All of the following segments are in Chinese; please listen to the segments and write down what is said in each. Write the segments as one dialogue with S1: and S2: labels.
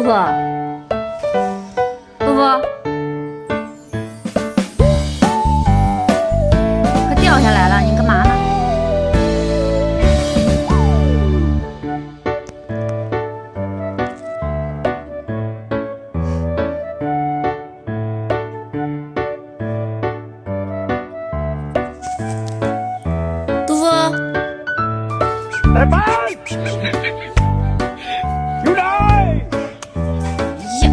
S1: 布，布布，快掉下来了，你干嘛呢？杜甫，
S2: 来吧，有来。
S1: 呀，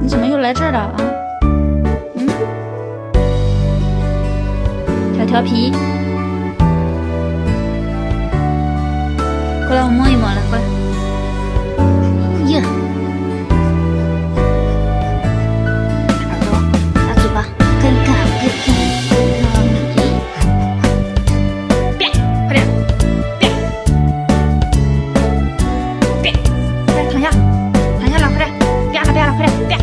S1: 你怎么又来这儿了啊？嗯，调皮，过来我摸一摸来，过来。呀，耳朵，大嘴巴，看一看，看一看。快点，快躺下，躺下了，快点，啪了，快点，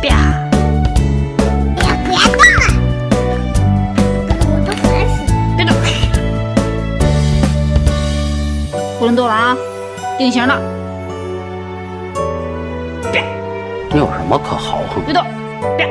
S1: 啪。
S3: 不要动了，我都烦死。
S1: 别动，不能动了啊，定型了。
S2: 你有什么可豪横？
S1: 别动，啪。